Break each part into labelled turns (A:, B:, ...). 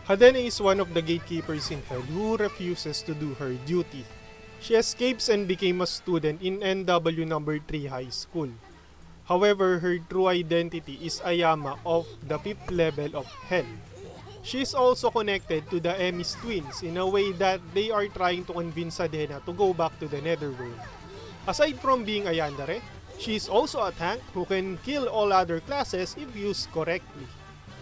A: Hadenna is one of the gatekeepers in Hell who refuses to do her duty. She escapes and became a student in NW number 3 high school. However, her true identity is Ayama of the 5th level of Hell. She is also connected to the Emmys twins in a way that they are trying to convince Hadenna to go back to the Netherworld. Aside from being a Yandare, she is also a tank who can kill all other classes if used correctly.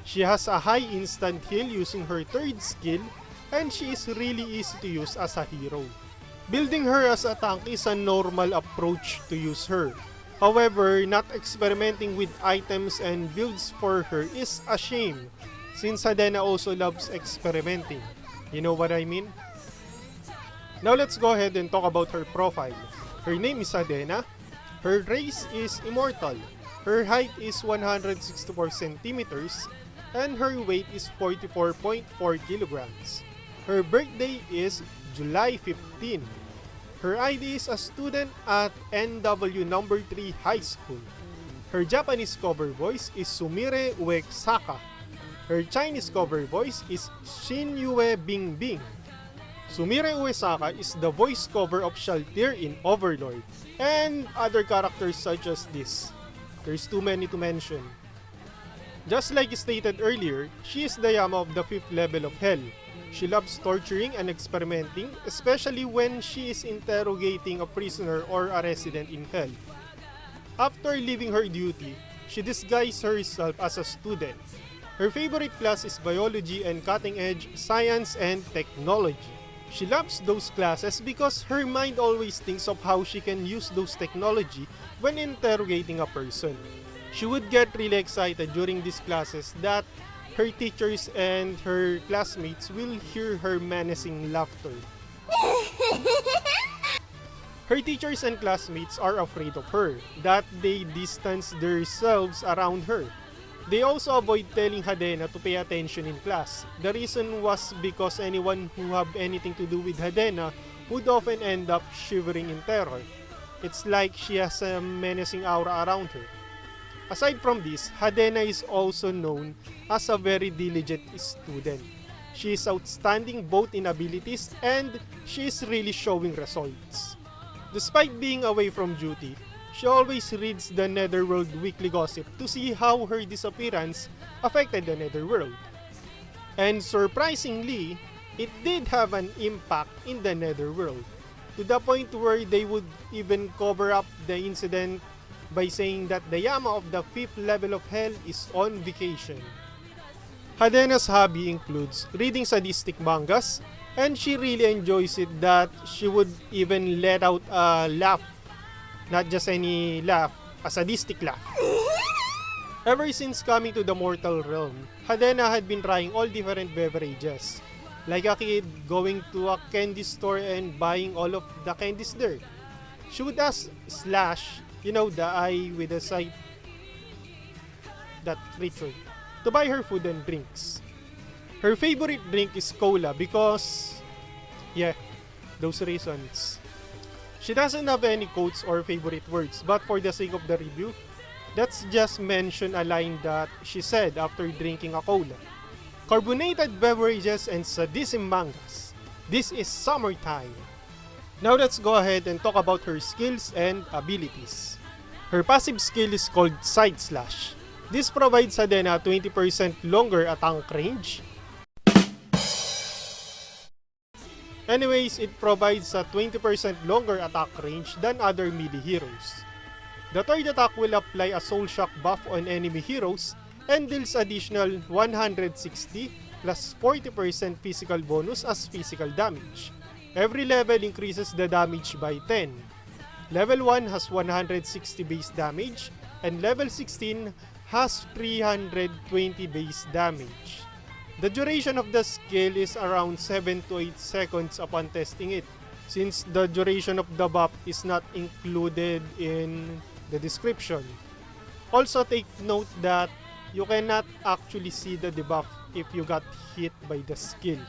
A: She has a high instant heal using her 3rd skill, and she is really easy to use as a hero. Building her as a tank is a normal approach to use her. However, not experimenting with items and builds for her is a shame, since Hadenna also loves experimenting. You know what I mean? Now let's go ahead and talk about her profile. Her name is Hadenna. Her race is immortal. Her height is 164 centimeters and her weight is 44.4 kilograms. Her birthday is July 15. Her ID is a student at NW number 3 high school. Her Japanese cover voice is Sumire Uesaka. Her Chinese cover voice is Shinyue Bingbing. Sumire Uesaka is the voice cover of Shaltir in Overlord, and other characters such as this. There's too many to mention. Just like stated earlier, she is the Yama of the 5th level of Hell. She loves torturing and experimenting, especially when she is interrogating a prisoner or a resident in Hell. After leaving her duty, she disguises herself as a student. Her favorite class is biology and cutting-edge science and technology. She loves those classes because her mind always thinks of how she can use those technology when interrogating a person. She would get really excited during these classes that her teachers and her classmates will hear her menacing laughter. Her teachers and classmates are afraid of her, that they distance themselves around her. They also avoid telling Hadenna to pay attention in class. The reason was because anyone who have anything to do with Hadenna would often end up shivering in terror. It's like she has a menacing aura around her. Aside from this, Hadenna is also known as a very diligent student. She is outstanding both in abilities and she is really showing results. Despite being away from duty, she always reads the Netherworld weekly gossip to see how her disappearance affected the Netherworld. And surprisingly, it did have an impact in the Netherworld, to the point where they would even cover up the incident by saying that the Yama of the 5th level of Hell is on vacation. Hadenna's hobby includes reading sadistic mangas, and she really enjoys it that she would even let out a laugh. Not just any laugh, a sadistic laugh. Ever since coming to the mortal realm, Hadenna had been trying all different beverages. Like a kid going to a candy store and buying all of the candies there. She would ask Slash, you know, the eye with the sight, that creature, to buy her food and drinks. Her favorite drink is cola because, yeah, those reasons. She doesn't have any quotes or favorite words, but for the sake of the review, let's just mention a line that she said after drinking a cola. Carbonated beverages and sadism mangas. This is summertime. Now let's go ahead and talk about her skills and abilities. Her passive skill is called Side Slash. This provides Hadenna 20% longer attack range. Anyways, it provides a 20% longer attack range than other melee heroes. The third attack will apply a Soul Shock buff on enemy heroes and deals additional 160 plus 40% physical bonus as physical damage. Every level increases the damage by 10. Level 1 has 160 base damage and level 16 has 320 base damage. The duration of the skill is around 7 to 8 seconds upon testing it, since the duration of the buff is not included in the description. Also take note that you cannot actually see the debuff if you got hit by the skill.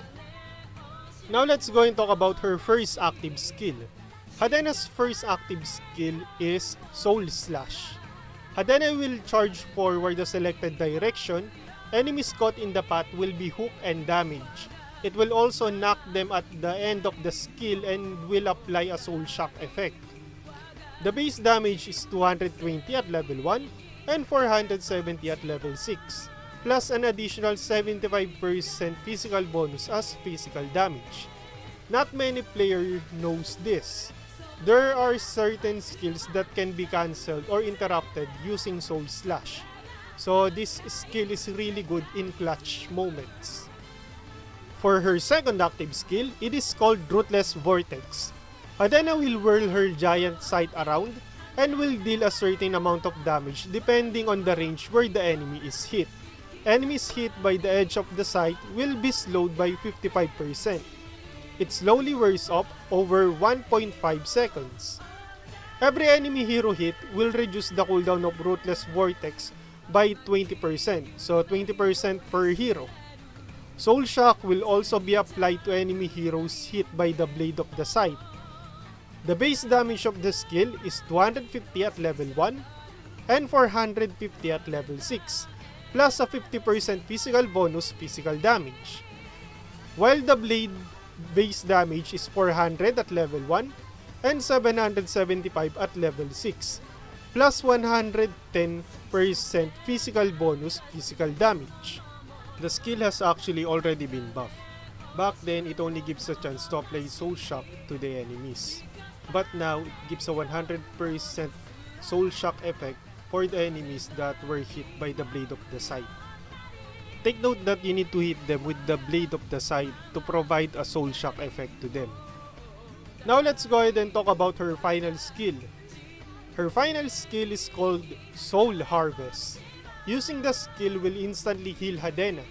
A: Now let's go and talk about her first active skill. Hadenna's first active skill is Soul Slash. Hadenna will charge forward the selected direction Enemies caught in the path will be hooked and damaged. It will also knock them at the end of the skill and will apply a soul shock effect. The base damage is 220 at level 1 and 470 at level 6, plus an additional 75% physical bonus as physical damage. Not many players knows this. There are certain skills that can be cancelled or interrupted using Soul Slash. So this skill is really good in clutch moments. For her second active skill, it is called Ruthless Vortex. Hadenna will whirl her giant scythe around and will deal a certain amount of damage depending on the range where the enemy is hit. Enemies hit by the edge of the scythe will be slowed by 55%. It slowly wears off over 1.5 seconds. Every enemy hero hit will reduce the cooldown of Ruthless Vortex by 20%, so 20% per hero. Soul Shock will also be applied to enemy heroes hit by the blade of the scythe. The base damage of the skill is 250 at level 1 and 450 at level 6, plus a 50% physical bonus physical damage. While the blade base damage is 400 at level 1 and 775 at level 6, plus 110% physical bonus physical damage. The skill has actually already been buffed. Back then, it only gives a chance to apply Soul Shock to the enemies. But now, it gives a 100% Soul Shock effect for the enemies that were hit by the blade of the scythe. Take note that you need to hit them with the blade of the scythe to provide a Soul Shock effect to them. Now let's go ahead and talk about her final skill. Her final skill is called Soul Harvest. Using the skill will instantly heal Hadenna.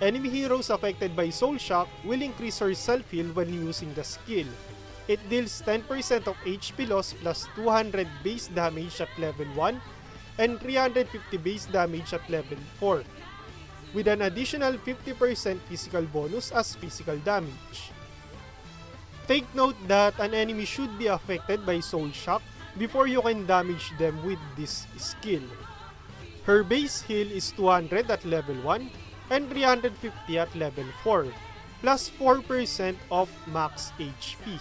A: Enemy heroes affected by Soul Shock will increase her self-heal when using the skill. It deals 10% of HP loss plus 200 base damage at level 1 and 350 base damage at level 4, with an additional 50% physical bonus as physical damage. Take note that an enemy should be affected by Soul Shock before you can damage them with this skill. Her base heal is 200 at level 1 and 350 at level 4, plus 4% of max HP.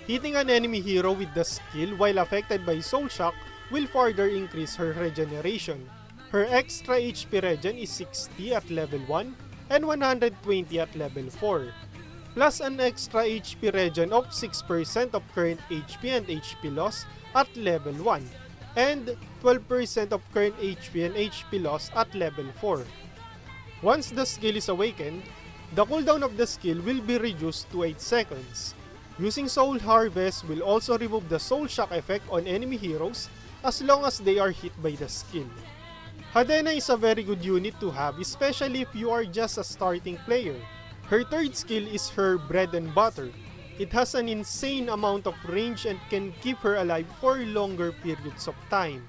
A: Hitting an enemy hero with the skill while affected by Soul Shock will further increase her regeneration. Her extra HP regen is 60 at level 1 and 120 at level 4, plus an extra HP regen of 6% of current HP and HP loss at level 1, and 12% of current HP and HP loss at level 4. Once the skill is awakened, the cooldown of the skill will be reduced to 8 seconds. Using Soul Harvest will also remove the Soul Shock effect on enemy heroes as long as they are hit by the skill. Hadenna is a very good unit to have, especially if you are just a starting player. Her third skill is her bread and butter. It has an insane amount of range and can keep her alive for longer periods of time.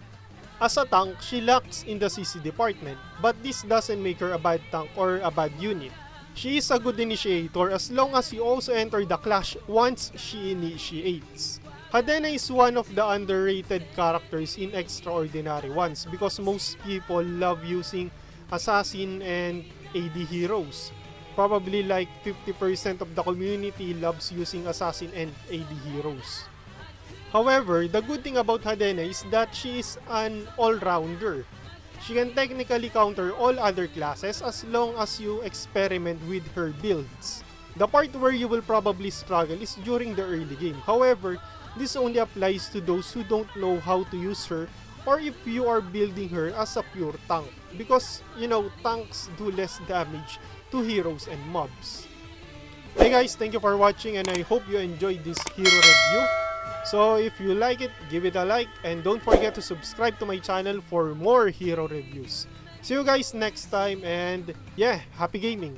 A: As a tank, she lacks in the CC department, but this doesn't make her a bad tank or a bad unit. She is a good initiator as long as you also enter the clash once she initiates. Hadenna is one of the underrated characters in Extraordinary Ones because most people love using assassin and AD heroes. Probably like 50% of the community loves using assassin and AD heroes. However, the good thing about Hadenna is that she is an all-rounder. She can technically counter all other classes as long as you experiment with her builds. The part where you will probably struggle is during the early game. However, this only applies to those who don't know how to use her or if you are building her as a pure tank. Because, tanks do less damage to heroes and mobs. Hey guys, thank you for watching and I hope you enjoyed this hero review. So if you like it, give it a like and don't forget to subscribe to my channel for more hero reviews. See you guys next time and yeah, happy gaming!